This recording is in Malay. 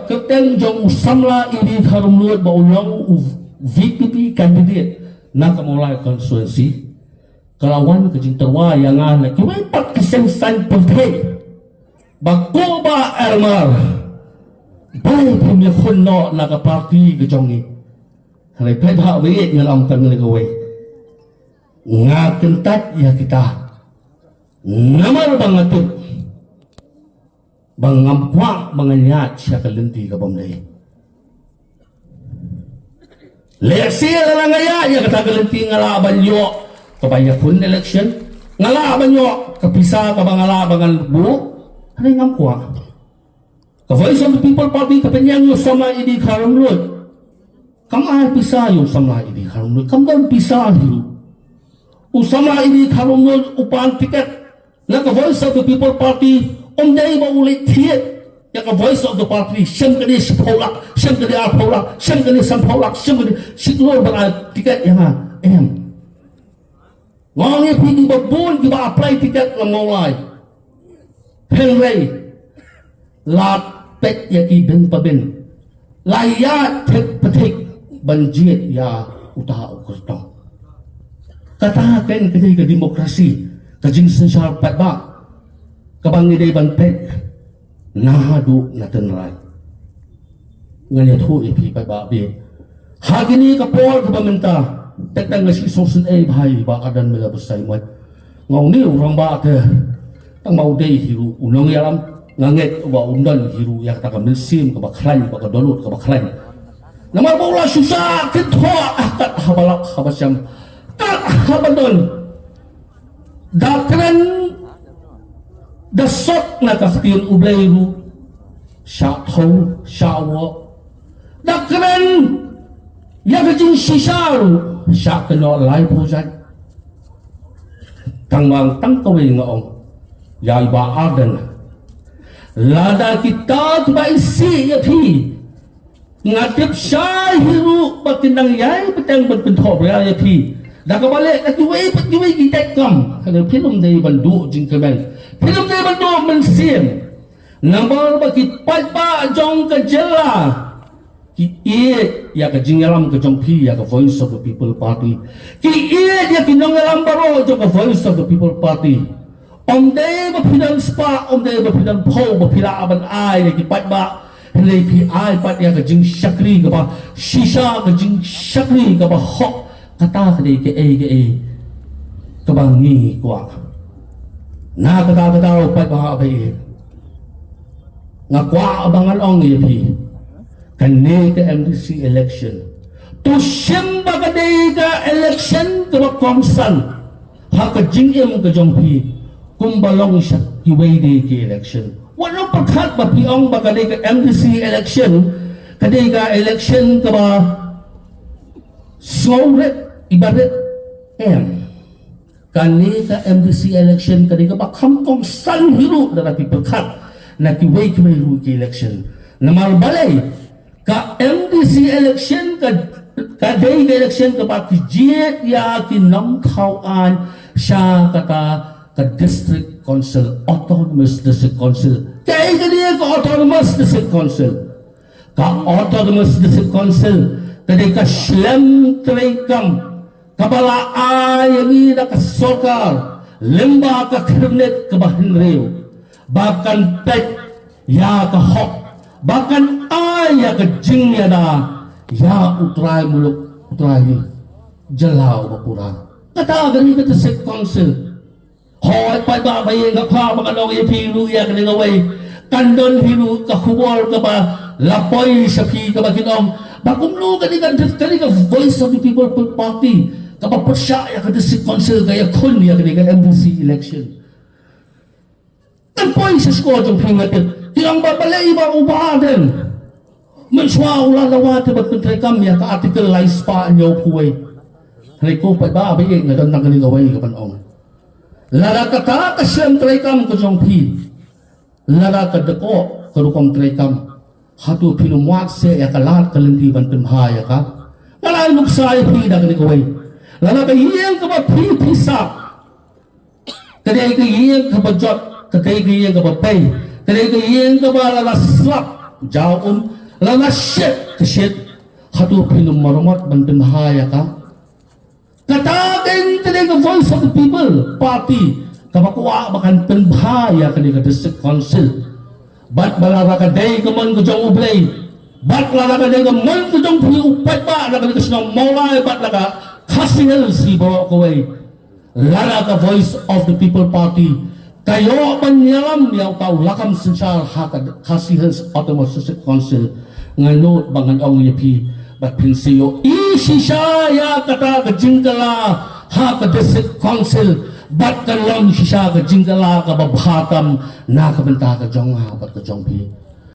keteng jong usamla ini harum luat ba ulang VPP candidate na kamulay constituency kalawan kejing terwa yang ana kiwai pat kesensan putih bako ba ermar bay punya khunno na ka party kejong ni halai pai ba we ngalam kan ni kawai ngakentat ya kita namar bangatut bangamkwa manganyat siya kalenti ka bamday leksi lalangaya ya kata kalenti ngalaban yo kabaya kun election ngalaban yo kapisa ka bangalaban bu hanay ngamkwa ka Voice of the People Party kapanyang yo sama idi karamlod kamay pisa yung sama idi karamlod kamdan pisa hiru usama ini karunod upan tiket na ka Voice of the People Party day ba ulit tiet ya ka Voice of the Party siyang kani si Paulak siyang kani Paulak siyang kani San Paulak siyang kani si Lord ba tiket ya nga ngongi pigi ba bun ki ba apply tiket lang ngolay Henry lat pet ya ki ben pa ben layat tek petik banjit ya utaha ukurtong katakan kedai ke demokrasi kajing sensar pat ba kabang idai ban pet nahadu natenrai nganya thu ipi pat ba be hagini kapor ka minta tekang ngasi sosun bhai ba adan mela besai mat ngong ni urang ba ke tang mau dei hiru unong yalam nganget ba undan hiru yak ta kamelsim ka baklan ba ka dolut ka baklan nama bola susah ketho akat habalak habasam habadon dakran dasok na kaftin ublayru sya'thaw sya'wa dakran yakajin shisharu sya'kano lai pujat tangwang tangkaway ngaong yay baadan lada kita tubaisi yapi ngatip syahiru batinang yay petang berbentuk yapi dah kebalik dah kiwai kita kam kalau film dari bandu jingkemen film dari bandu mensim nombor bagi pat jong kejela ki ya ke jingalam ke jongpi ya ke Voice of the People Party ki ya ki nongalam baro jong ke Voice of the People Party day bapidan spa day bapidan po bapila aban ai ki pat hele ki ai pat ya ke jing shakri ke ba shisha ke jing shakri ke ba hok kata kadai ke kebangi kuat na kata upat bahak baik ngakwa abangan ong yapi kane ke MDC election tu simba kadai ke election ke komsan hak jingim ke jongpi kumbalong syak kiwai ke election walau perkat bapi ong bakadai ke MDC election kadai ke election ke ba sore ibarat kani ka MDC election kani ka bakam kong san hiru na napi perkat na kiwai hiru ki election namal balay ka MDC election ka day ka election ka baki jiet ya ki namkhawan siya kata ka district council autonomous district council kaya kani ka autonomous district council kani ka shlem traikam kabala ayami na kasokar limba ka kernet kabahinrew bahkan pek ya ka hok bahkan ya ka jingya na ya utray muluk utray jalaw bapura kata gani ka sek council hoy pa ba bayin ka pa mga nong ipilu ya ka ngaway kandon hiru ka kubor ka ba lapoy sa pi ka ba kinom bakumlo kani ka Voice of the People Party kapag siya ya kada si council kaya kun ya kada MDC election tempoy sa score jong pingatit tiang babalay ba ubaden menswa ulah lawat ba kuntray kam ya ka article lies pa nyo kuway hay ko pa ba abi nga dan kani gaway ka panong lara kata ka siyam tray kam ko jong pi lara ka dako karukom tray kam hatu pinumwat se ya kalat kalindi ban timhaya ka malay nuksay pi da kani gaway lala kayang kapapipisa kadai kayang kapajot kadai kayang kapapay kadai kayang kapalalaslap jaw lana shit ke shit hatu pinum maromot ban bahaya ka katagin tadi the voice of the people party kamakwa bakan bahaya ka di district council bat balara ka day kaman ko jong ublay bat balara ka day kaman ko jong puli upat ba na ka sinong maulay bat laka kasingel si bawa ko way lara ka voice of the people party kayo panyalam yaw tau lakam sensal haka kasihel autonomous district council nganot bangan ong yapi bat pinsiyo isi saya kata kejingkala haka district council bat kalong sisa ka jingkala ka babhatam na kabenta ka jong ha bat ka jong pi